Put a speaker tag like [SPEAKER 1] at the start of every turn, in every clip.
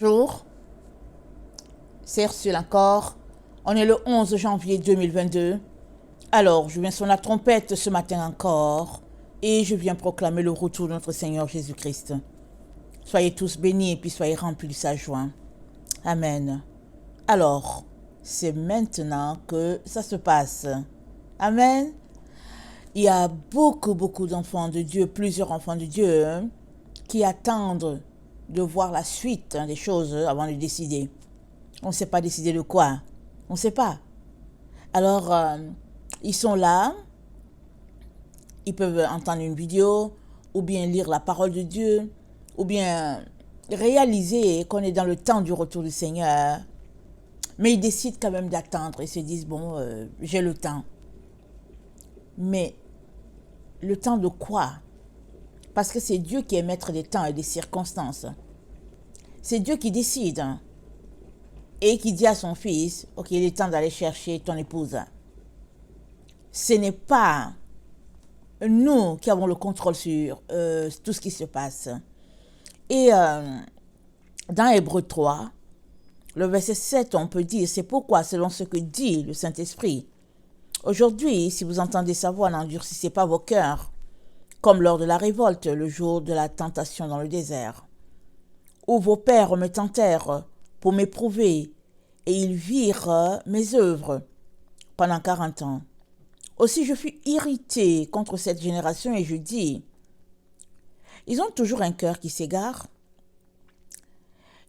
[SPEAKER 1] Bonjour, c'est Ursule encore. On est le 11 janvier 2022. Alors, je viens sur la trompette ce matin encore et je viens proclamer le retour de notre Seigneur Jésus-Christ. Soyez tous bénis et puis soyez remplis de sa joie. Amen. Alors, c'est maintenant que ça se passe. Amen. Il y a beaucoup d'enfants de Dieu, plusieurs enfants de Dieu, qui attendent de voir la suite des choses avant de décider. On ne sait pas décider de quoi. On ne sait pas. Alors, ils sont là, ils peuvent entendre une vidéo, ou bien lire la parole de Dieu, ou bien réaliser qu'on est dans le temps du retour du Seigneur. Mais ils décident quand même d'attendre. Ils se disent, bon, j'ai le temps. Mais le temps de quoi? Parce que c'est Dieu qui est maître des temps et des circonstances. C'est Dieu qui décide. Et qui dit à son fils, ok, il est temps d'aller chercher ton épouse. Ce n'est pas nous qui avons le contrôle sur tout ce qui se passe. Et dans Hébreux 3, le verset 7, on peut dire, c'est pourquoi, selon ce que dit le Saint-Esprit, aujourd'hui, si vous entendez sa voix, n'endurcissez pas vos cœurs, comme lors de la révolte, le jour de la tentation dans le désert, où vos pères me tentèrent pour m'éprouver, et ils virent mes œuvres pendant 40 ans. Aussi je fus irrité contre cette génération et je dis, ils ont toujours un cœur qui s'égare.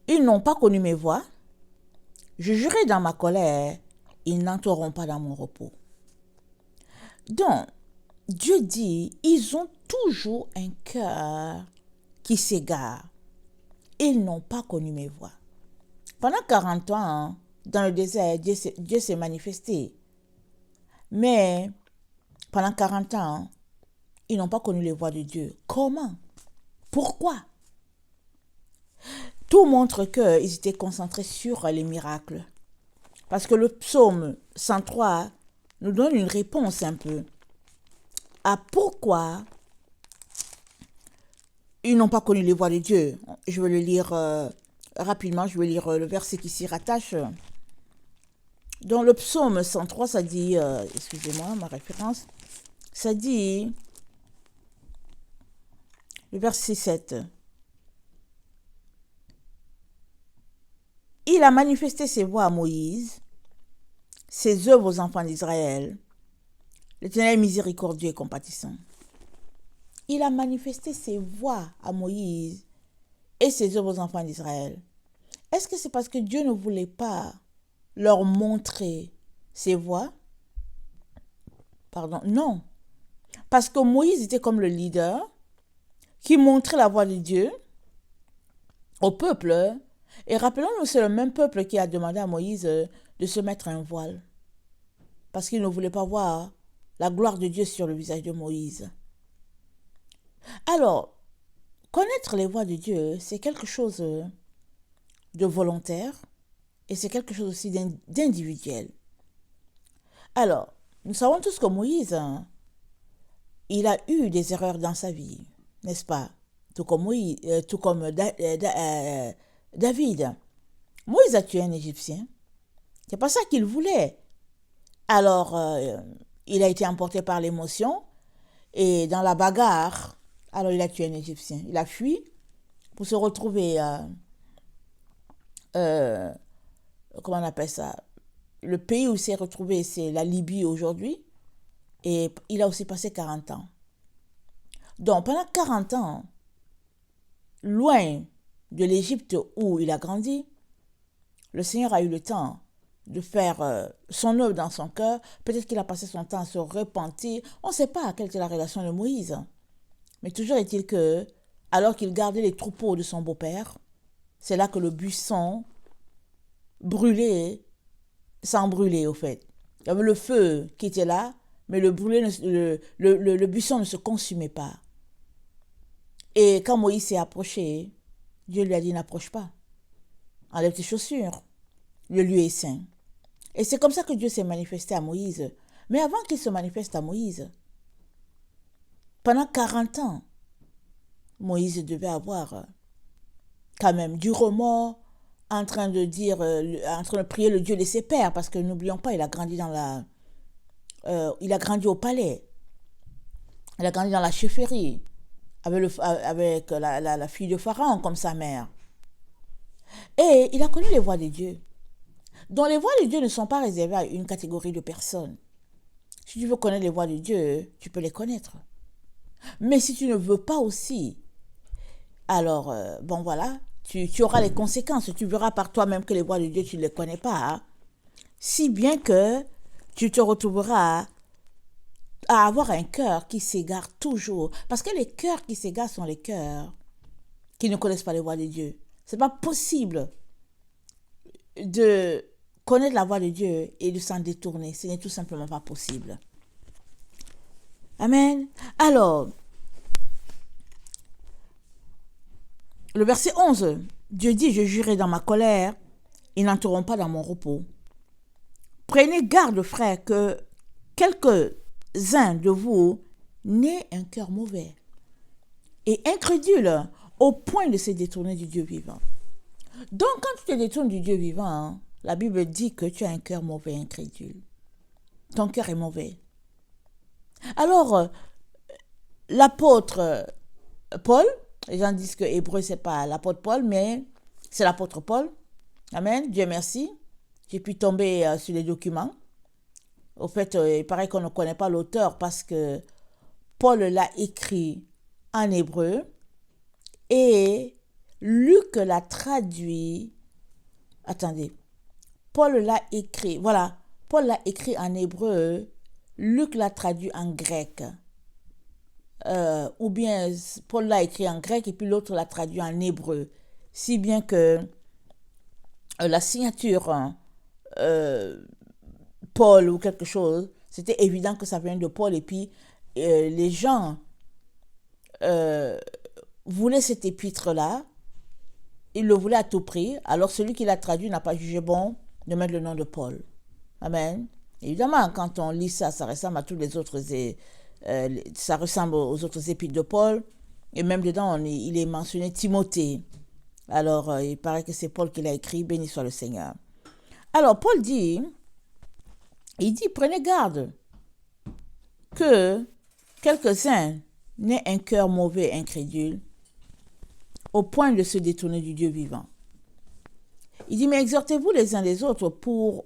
[SPEAKER 1] Ils n'ont pas connu mes voies. Je jurai dans ma colère, ils n'entreront pas dans mon repos. Donc, Dieu dit, ils ont toujours un cœur qui s'égare. Ils n'ont pas connu mes voies. Pendant 40 ans, dans le désert, Dieu s'est manifesté. Mais pendant 40 ans, ils n'ont pas connu les voies de Dieu. Comment? Pourquoi? Tout montre qu'ils étaient concentrés sur les miracles. Parce que le psaume 103 nous donne une réponse un peu à pourquoi ils n'ont pas connu les voies de Dieu. Je vais le lire rapidement, je vais lire le verset qui s'y rattache. Dans le psaume 103, ça dit, excusez-moi, ma référence, ça dit, le verset 7, il a manifesté ses voies à Moïse, ses œuvres aux enfants d'Israël. L'Éternel est miséricordieux et compatissant. Il a manifesté ses voies à Moïse et ses œuvres aux enfants d'Israël. Est-ce que c'est parce que Dieu ne voulait pas leur montrer ses voies? Pardon, non. Parce que Moïse était comme le leader qui montrait la voie de Dieu au peuple. Et rappelons-nous, c'est le même peuple qui a demandé à Moïse de se mettre un voile. Parce qu'il ne voulait pas voir la gloire de Dieu sur le visage de Moïse. Alors, connaître les voies de Dieu, c'est quelque chose de volontaire et c'est quelque chose aussi d'individuel. Alors, nous savons tous que Moïse, il a eu des erreurs dans sa vie, n'est-ce pas? Tout comme David. Moïse a tué un Égyptien. C'est pas ça qu'il voulait. Alors, il a été emporté par l'émotion et dans la bagarre, alors il a tué un Égyptien. Il a fui pour se retrouver, comment on appelle ça? Le pays où il s'est retrouvé, c'est la Libye aujourd'hui. Et il a aussi passé 40 ans. Donc, pendant 40 ans, loin de l'Égypte où il a grandi, le Seigneur a eu le temps de faire son œuvre dans son cœur. Peut-être qu'il a passé son temps à se repentir. On ne sait pas quelle était la relation de Moïse. Mais toujours est-il que, alors qu'il gardait les troupeaux de son beau-père, c'est là que le buisson brûlait sans brûler, au fait. Il y avait le feu qui était là, mais le buisson ne se consumait pas. Et quand Moïse s'est approché, Dieu lui a dit, n'approche pas. Enlève tes chaussures. Le lieu est saint. Et c'est comme ça que Dieu s'est manifesté à Moïse. Mais avant qu'il se manifeste à Moïse, pendant 40 ans, Moïse devait avoir quand même du remords, en train de dire, en train de prier le Dieu de ses pères, parce que n'oublions pas, il a grandi il a grandi au palais, il a grandi dans la chefferie, avec la fille de Pharaon comme sa mère. Et il a connu les voies de Dieu. Donc les voies de Dieu ne sont pas réservées à une catégorie de personnes. Si tu veux connaître les voies de Dieu, tu peux les connaître. Mais si tu ne veux pas aussi, alors, bon voilà, tu auras les conséquences. Tu verras par toi-même que les voies de Dieu, tu ne les connais pas. Hein? Si bien que tu te retrouveras à avoir un cœur qui s'égare toujours. Parce que les cœurs qui s'égarent sont les cœurs qui ne connaissent pas les voies de Dieu. Ce n'est pas possible de connaître la voie de Dieu et de s'en détourner. Ce n'est tout simplement pas possible. Amen. Alors, le verset 11, Dieu dit, je jurai dans ma colère, ils n'entreront pas dans mon repos. Prenez garde, frères, que quelques-uns de vous n'aient un cœur mauvais et incrédule au point de se détourner du Dieu vivant. Donc, quand tu te détournes du Dieu vivant, la Bible dit que tu as un cœur mauvais, incrédule. Ton cœur est mauvais. Alors, l'apôtre Paul, les gens disent que Hébreu, c'est pas l'apôtre Paul, mais c'est l'apôtre Paul. Amen, Dieu merci. J'ai pu tomber sur les documents. Au fait, il paraît qu'on ne connaît pas l'auteur parce que Paul l'a écrit en hébreu et Luc l'a traduit. Attendez, Paul l'a écrit. Voilà, Paul l'a écrit en hébreu, Luc l'a traduit en grec. Ou bien Paul l'a écrit en grec et puis l'autre l'a traduit en hébreu. Si bien que la signature Paul ou quelque chose, c'était évident que ça vient de Paul et puis les gens voulaient cet épître-là, ils le voulaient à tout prix, alors celui qui l'a traduit n'a pas jugé bon de mettre le nom de Paul. Amen. Évidemment, quand on lit ça, ça ressemble à tous les autres, ça ressemble aux autres épîtres de Paul, et même dedans, il est mentionné Timothée. Alors, il paraît que c'est Paul qui l'a écrit, béni soit le Seigneur. Alors, Paul dit, prenez garde que quelques-uns n'aient un cœur mauvais, incrédule, au point de se détourner du Dieu vivant. Il dit, mais exhortez-vous les uns les autres pour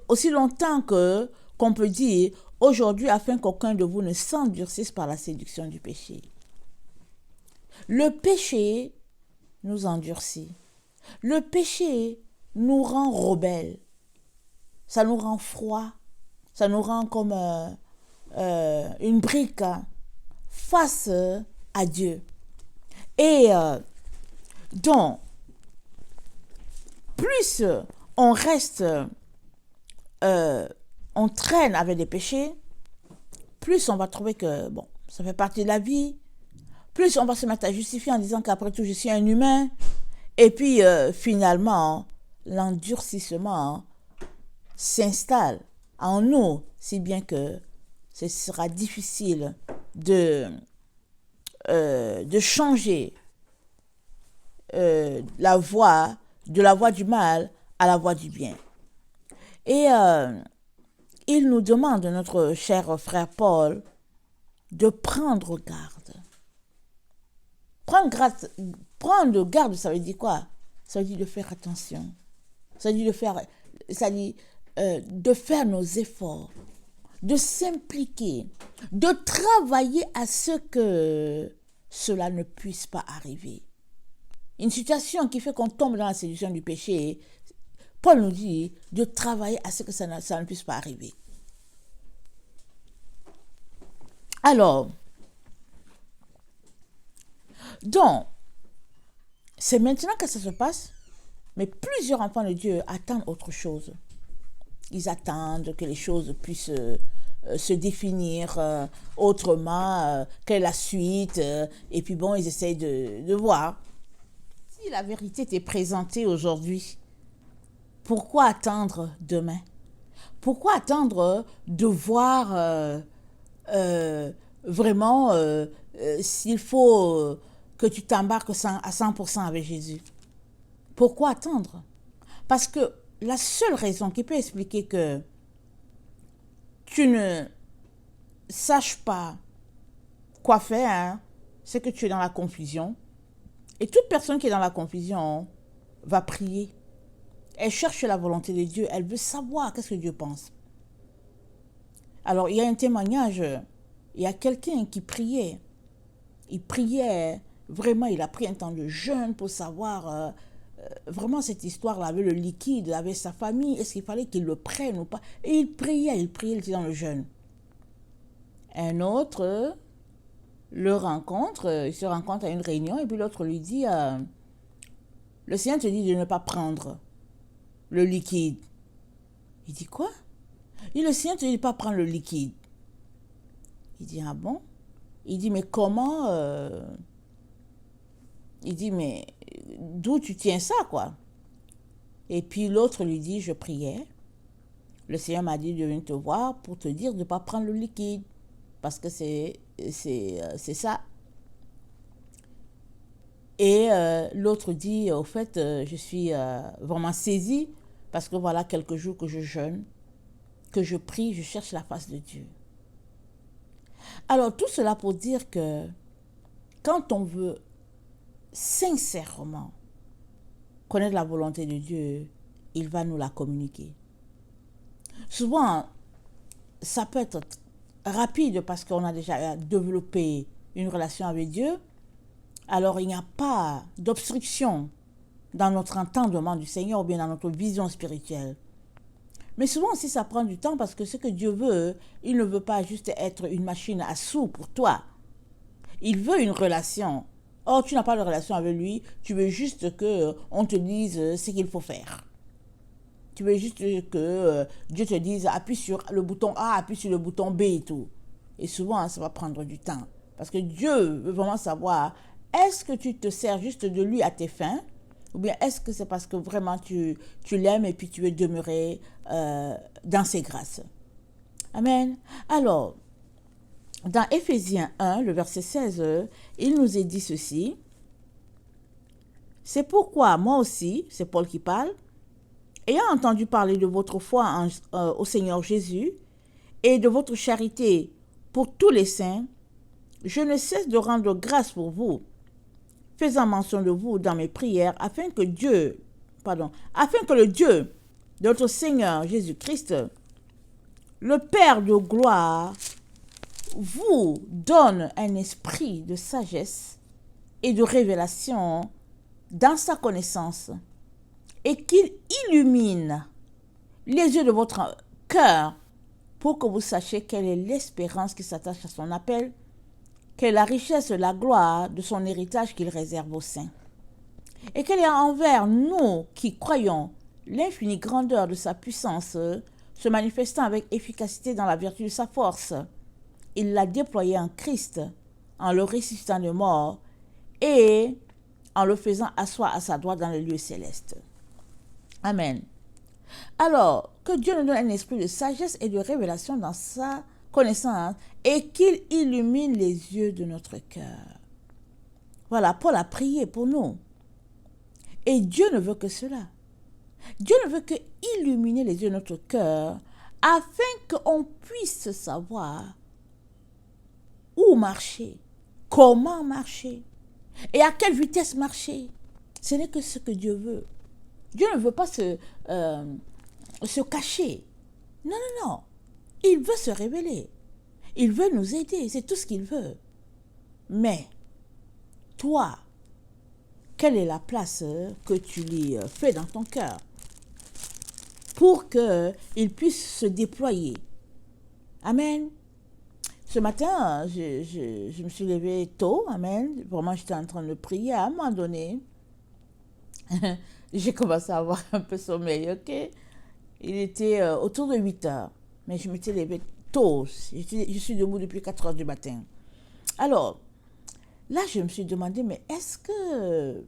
[SPEAKER 1] aussi longtemps qu'on peut dire aujourd'hui, afin qu'aucun de vous ne s'endurcisse par la séduction du péché. Le péché nous endurcit. Le péché nous rend rebelles. Ça nous rend froid. Ça nous rend comme une brique face à Dieu. Et donc, plus on reste, on traîne avec des péchés, plus on va trouver que, bon, ça fait partie de la vie, plus on va se mettre à justifier en disant qu'après tout, je suis un humain, et puis finalement, l'endurcissement s'installe en nous, si bien que ce sera difficile de changer la voie, de la voie du mal à la voie du bien. Et il nous demande, notre cher frère Paul, de prendre garde. Prendre garde, ça veut dire quoi? Ça veut dire de faire attention. Ça veut dire de faire nos efforts, de s'impliquer, de travailler à ce que cela ne puisse pas arriver. Une situation qui fait qu'on tombe dans la séduction du péché, Paul nous dit de travailler à ce que ça ne puisse pas arriver. Alors, donc, c'est maintenant que ça se passe, mais plusieurs enfants de Dieu attendent autre chose. Ils attendent que les choses puissent se définir autrement, quelle est la suite, et puis bon, ils essayent de voir. Si la vérité t'est présentée aujourd'hui, pourquoi attendre demain? Pourquoi attendre de voir vraiment s'il faut que tu t'embarques à 100% avec Jésus? Pourquoi attendre? Parce que la seule raison qui peut expliquer que tu ne saches pas quoi faire, hein, c'est que tu es dans la confusion. Et toute personne qui est dans la confusion va prier. Elle cherche la volonté de Dieu. Elle veut savoir qu'est-ce que Dieu pense. Alors, il y a un témoignage. Il y a quelqu'un qui priait. Il priait, vraiment, il a pris un temps de jeûne pour savoir vraiment cette histoire-là avec le liquide, avec sa famille. Est-ce qu'il fallait qu'il le prenne ou pas? Et il priait, il était dans le jeûne. Un autre le rencontre, il se rencontre à une réunion et puis l'autre lui dit, le Seigneur te dit de ne pas prendre le liquide. Il dit quoi? Il dit, le Seigneur te dit de ne pas prendre le liquide. Il dit, ah bon? Il dit, mais comment Il dit, mais d'où tu tiens ça, quoi? Et puis l'autre lui dit, je priais. Le Seigneur m'a dit de venir te voir pour te dire de ne pas prendre le liquide. Parce que c'est ça. Et l'autre dit, au fait, je suis vraiment saisie parce que voilà quelques jours que je jeûne, que je prie, je cherche la face de Dieu. Alors tout cela pour dire que quand on veut sincèrement connaître la volonté de Dieu, il va nous la communiquer. Souvent, ça peut être rapide parce qu'on a déjà développé une relation avec Dieu. Alors il n'y a pas d'obstruction dans notre entendement du Seigneur ou bien dans notre vision spirituelle. Mais souvent aussi ça prend du temps parce que ce que Dieu veut, il ne veut pas juste être une machine à sous pour toi. Il veut une relation. Or tu n'as pas de relation avec lui, tu veux juste qu'on te dise ce qu'il faut faire. Tu veux juste que Dieu te dise appuie sur le bouton A, appuie sur le bouton B et tout. Et souvent ça va prendre du temps. Parce que Dieu veut vraiment savoir, est-ce que tu te sers juste de lui à tes fins? Ou bien est-ce que c'est parce que vraiment tu l'aimes et puis tu veux demeurer dans ses grâces? Amen. Alors, dans Éphésiens 1, le verset 16, il nous est dit ceci. C'est pourquoi moi aussi, c'est Paul qui parle, ayant entendu parler de votre foi au Seigneur Jésus et de votre charité pour tous les saints, je ne cesse de rendre grâce pour vous, faisant mention de vous dans mes prières, afin que le Dieu de notre Seigneur Jésus-Christ, le Père de gloire, vous donne un esprit de sagesse et de révélation dans sa connaissance, et qu'il illumine les yeux de votre cœur pour que vous sachiez quelle est l'espérance qui s'attache à son appel, quelle est la richesse et la gloire de son héritage qu'il réserve aux saints, et quelle est envers nous qui croyons l'infinie grandeur de sa puissance, se manifestant avec efficacité dans la vertu de sa force. Il l'a déployé en Christ, en le ressuscitant de mort et en le faisant asseoir à sa droite dans les lieux célestes. Amen. Alors, que Dieu nous donne un esprit de sagesse et de révélation dans sa connaissance et qu'il illumine les yeux de notre cœur. Voilà, Paul a prié pour nous. Et Dieu ne veut que cela. Dieu ne veut que illuminer les yeux de notre cœur afin qu'on puisse savoir où marcher, comment marcher et à quelle vitesse marcher. Ce n'est que ce que Dieu veut. Dieu ne veut pas se cacher. Non, non, non. Il veut se révéler. Il veut nous aider. C'est tout ce qu'il veut. Mais, toi, quelle est la place que tu lui fais dans ton cœur pour qu'il puisse se déployer? Amen. Ce matin, je me suis levée tôt. Amen. Vraiment, j'étais en train de prier. À un moment donné, j'ai commencé à avoir un peu sommeil, ok? Il était autour de 8 heures. Mais je m'étais levée tôt. Je suis debout depuis 4 heures du matin. Alors, là, je me suis demandé, mais est-ce que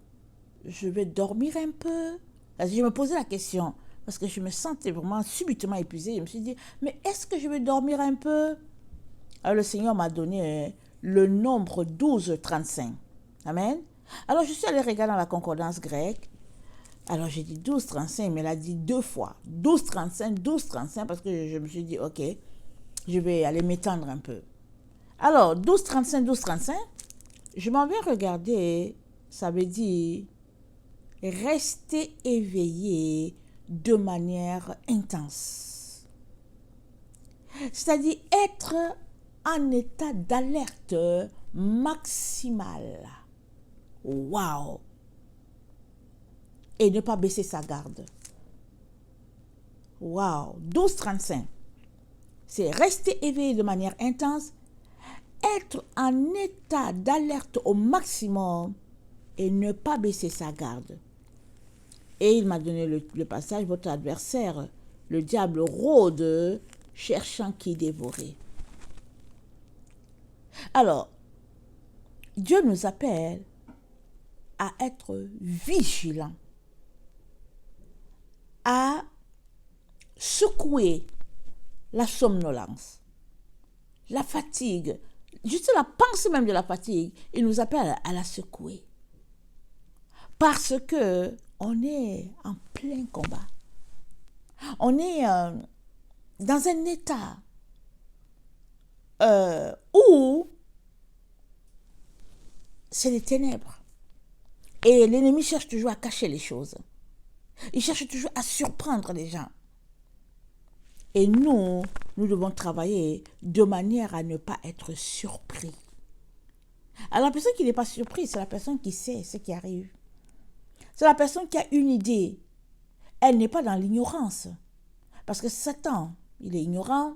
[SPEAKER 1] je vais dormir un peu? Je me posais la question, parce que je me sentais vraiment subitement épuisée. Je me suis dit, mais est-ce que je vais dormir un peu? Alors, le Seigneur m'a donné le nombre 12, 35. Amen. Alors, je suis allée regarder dans la concordance grecque. Alors j'ai dit 12,35, mais elle a dit 2 fois. 12,35, 12,35, parce que je me suis dit, ok, je vais aller m'étendre un peu. Alors, 12,35, 12,35, je m'en vais regarder, ça veut dire rester éveillé de manière intense. C'est-à-dire être en état d'alerte maximale. Waouh! Et ne pas baisser sa garde. Waouh! 12,35. C'est rester éveillé de manière intense, être en état d'alerte au maximum et ne pas baisser sa garde. Et il m'a donné le passage, votre adversaire, le diable rôde, cherchant qui dévorer. Alors, Dieu nous appelle à être vigilants, à secouer la somnolence, la fatigue, juste la pensée même de la fatigue, il nous appelle à la secouer. Parce que on est en plein combat. On est dans un état où c'est les ténèbres. Et l'ennemi cherche toujours à cacher les choses. Il cherche toujours à surprendre les gens. Et nous devons travailler de manière à ne pas être surpris. Alors la personne qui n'est pas surprise, c'est la personne qui sait ce qui arrive. C'est la personne qui a une idée. Elle n'est pas dans l'ignorance. Parce que Satan, il est ignorant.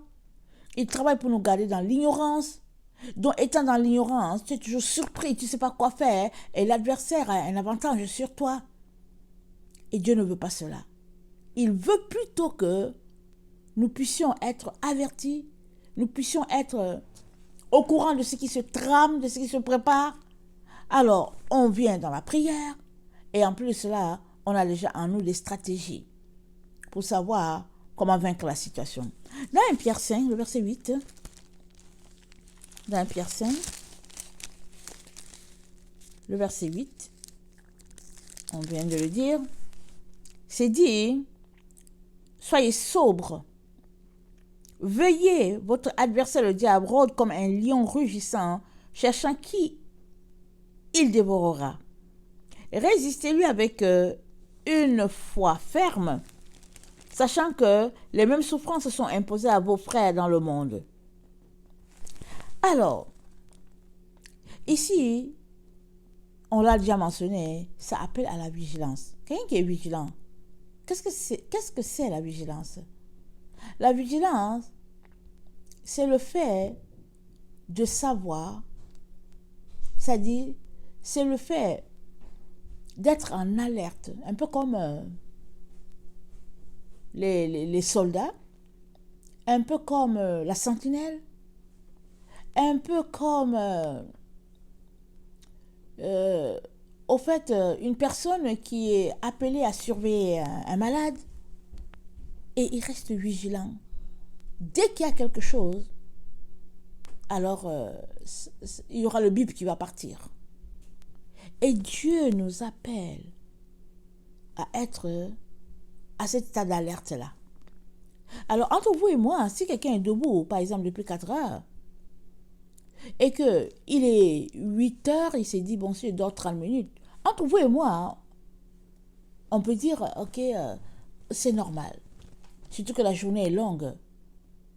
[SPEAKER 1] Il travaille pour nous garder dans l'ignorance. Donc, étant dans l'ignorance, tu es toujours surpris, tu ne sais pas quoi faire. Et l'adversaire a un avantage sur toi. Et Dieu ne veut pas cela. Il veut plutôt que nous puissions être avertis. Nous puissions être au courant de ce qui se trame, de ce qui se prépare. Alors, on vient dans la prière. Et en plus de cela, on a déjà en nous des stratégies pour savoir comment vaincre la situation. Dans 1 Pierre 5, le verset 8, dans 1 Pierre 5, le verset 8, on vient de le dire, c'est dit, soyez sobres, veillez, votre adversaire le diable rôde comme un lion rugissant, cherchant qui il dévorera. Résistez-lui avec une foi ferme, sachant que les mêmes souffrances sont imposées à vos frères dans le monde. Alors, ici, on l'a déjà mentionné, ça appelle à la vigilance. Quelqu'un qui est vigilant, qu'est-ce que c'est la vigilance? La vigilance, c'est le fait de savoir, c'est-à-dire, c'est le fait d'être en alerte, un peu comme les soldats, un peu comme la sentinelle, un peu comme, au fait, une personne qui est appelée à surveiller un malade et il reste vigilant. Dès qu'il y a quelque chose, alors il y aura le bip qui va partir. Et Dieu nous appelle à être à cet état d'alerte-là. Alors, entre vous et moi, si quelqu'un est debout, par exemple, depuis 4 heures, et qu'il est 8 heures, il s'est dit, bon, si je dors 30 minutes, entre vous et moi, on peut dire, ok, c'est normal. Surtout que la journée est longue.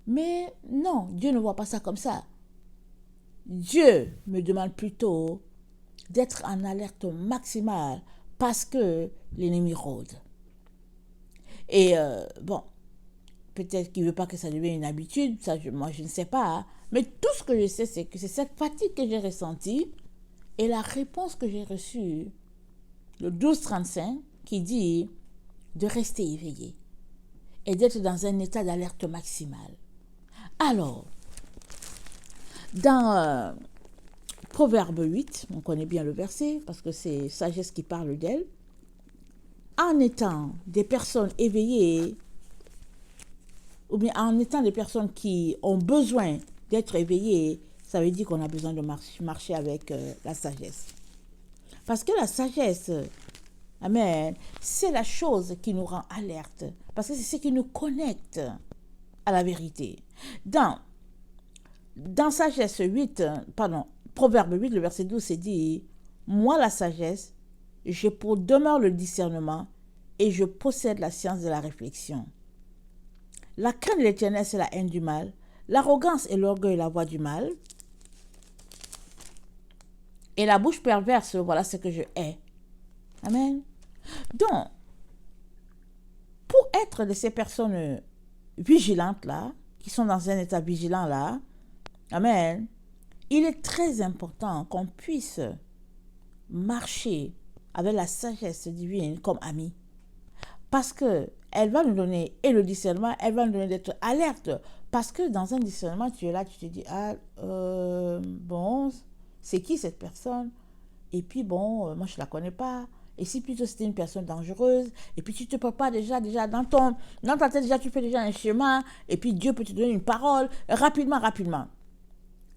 [SPEAKER 1] Mais non, Dieu ne voit pas ça comme ça. Dieu me demande plutôt d'être en alerte maximale parce que l'ennemi rôde. Et bon, peut-être qu'il ne veut pas que ça devienne une habitude, ça, moi je ne sais pas. Hein. Mais tout ce que je sais, c'est que c'est cette fatigue que j'ai ressentie et la réponse que j'ai reçue, le 12,35, qui dit de rester éveillé et d'être dans un état d'alerte maximale. Alors, dans Proverbe 8, on connaît bien le verset parce que c'est Sagesse qui parle d'elle. En étant des personnes éveillées, ou bien en étant des personnes qui ont besoin d'être éveillées, ça veut dire qu'on a besoin de marcher avec la sagesse. Parce que la sagesse Amen. C'est la chose qui nous rend alerte. Parce que c'est ce qui nous connecte à la vérité. Dans Sagesse 8, Proverbe 8, le verset 12, c'est dit, moi la sagesse, j'ai pour demeure le discernement et je possède la science de la réflexion. La crainte de l'Éternel, c'est la haine du mal. L'arrogance et l'orgueil, la voie du mal. Et la bouche perverse, voilà ce que je hais. Amen. Donc, pour être de ces personnes vigilantes là, qui sont dans un état vigilant là, amen, il est très important qu'on puisse marcher avec la sagesse divine comme amie. Parce que elle va nous donner, et le discernement, elle va nous donner d'être alerte. Parce que dans un discernement, tu es là, tu te dis, bon, c'est qui cette personne? Et puis bon, moi je ne la connais pas. Et si plutôt c'était une personne dangereuse, et puis tu te prépares déjà dans ta tête, déjà tu fais déjà un chemin, et puis Dieu peut te donner une parole, rapidement.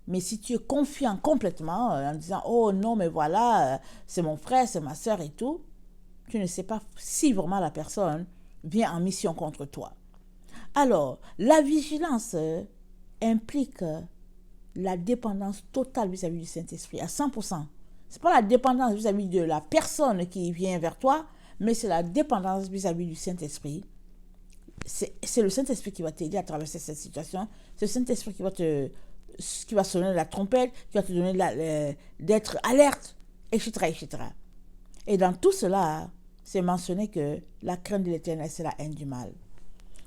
[SPEAKER 1] Mais si tu es confiant complètement, en disant, oh non, mais voilà, c'est mon frère, c'est ma soeur et tout, tu ne sais pas si vraiment la personne vient en mission contre toi. Alors, la vigilance implique la dépendance totale vis-à-vis du Saint-Esprit, à 100%. Ce n'est pas la dépendance vis-à-vis de la personne qui vient vers toi, mais c'est la dépendance vis-à-vis du Saint-Esprit. C'est le Saint-Esprit qui va t'aider à traverser cette situation. C'est le Saint-Esprit qui va sonner la trompette, qui va te donner d'être alerte, etc. Et dans tout cela, c'est mentionné que la crainte de l'Éternel, c'est la haine du mal.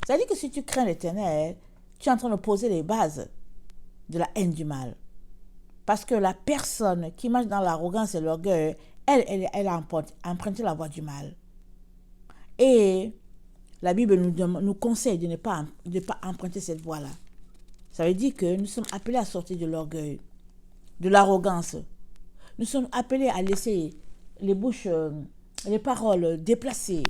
[SPEAKER 1] C'est-à-dire que si tu crains l'Éternel, tu es en train de poser les bases de la haine du mal. Parce que la personne qui marche dans l'arrogance et l'orgueil, elle a emprunté la voie du mal. Et la Bible nous conseille de ne pas emprunter cette voie-là. Ça veut dire que nous sommes appelés à sortir de l'orgueil, de l'arrogance. Nous sommes appelés à laisser les paroles déplacées.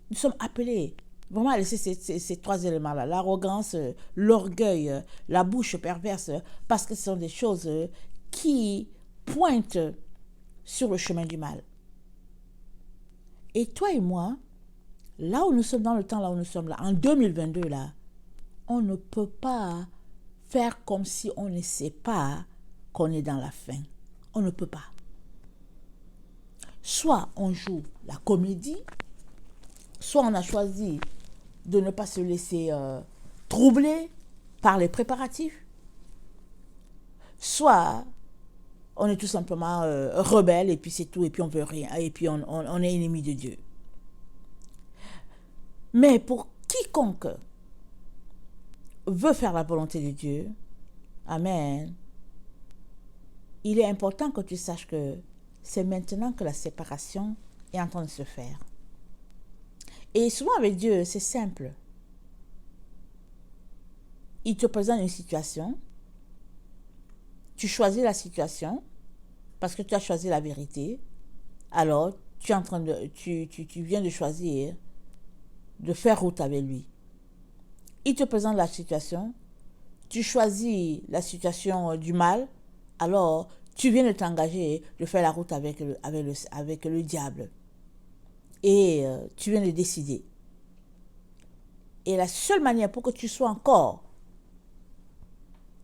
[SPEAKER 1] Nous sommes appelés vraiment à laisser ces trois éléments-là, l'arrogance, l'orgueil, la bouche perverse, parce que ce sont des choses qui pointent sur le chemin du mal. Et toi et moi, là où nous sommes dans le temps, là où nous sommes là, en 2022, là, on ne peut pas faire comme si on ne sait pas qu'on est dans la fin. On ne peut pas. Soit on joue la comédie, soit on a choisi de ne pas se laisser troubler par les préparatifs, soit on est tout simplement rebelle et puis c'est tout, et puis on veut rien, et puis on est ennemi de Dieu. Mais pour quiconque veut faire la volonté de Dieu, amen, il est important que tu saches que c'est maintenant que la séparation est en train de se faire. Et souvent avec Dieu, c'est simple. Il te présente une situation, tu choisis la situation parce que tu as choisi la vérité. Alors, tu viens de choisir de faire route avec lui. Il te présente la situation, tu choisis la situation du mal, alors tu viens de t'engager de faire la route avec le diable. Et tu viens de décider. Et la seule manière pour que tu sois encore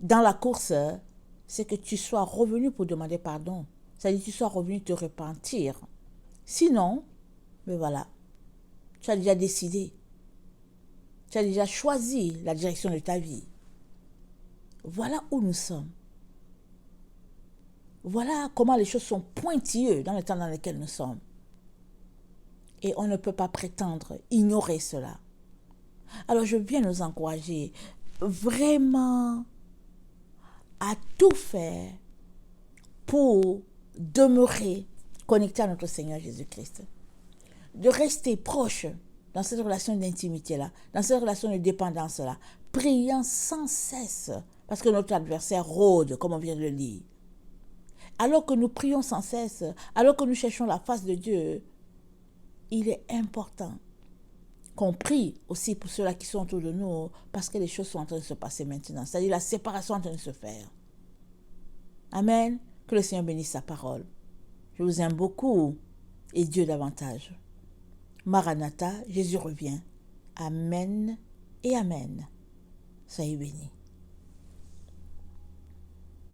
[SPEAKER 1] dans la course, c'est que tu sois revenu pour demander pardon. C'est-à-dire que tu sois revenu te repentir. Sinon, mais voilà, tu as déjà décidé. Tu as déjà choisi la direction de ta vie. Voilà où nous sommes. Voilà comment les choses sont pointilleuses dans le temps dans lequel nous sommes. Et on ne peut pas prétendre ignorer cela. Alors je viens nous encourager vraiment à tout faire pour demeurer connecté à notre Seigneur Jésus-Christ. De rester proche dans cette relation d'intimité-là, dans cette relation de dépendance-là, priant sans cesse, parce que notre adversaire rôde, comme on vient de le lire. Alors que nous prions sans cesse, alors que nous cherchons la face de Dieu, il est important qu'on prie aussi pour ceux-là qui sont autour de nous, parce que les choses sont en train de se passer maintenant. C'est-à-dire la séparation est en train de se faire. Amen. Que le Seigneur bénisse sa parole. Je vous aime beaucoup et Dieu davantage. Maranatha, Jésus revient. Amen et Amen. Soyez bénis.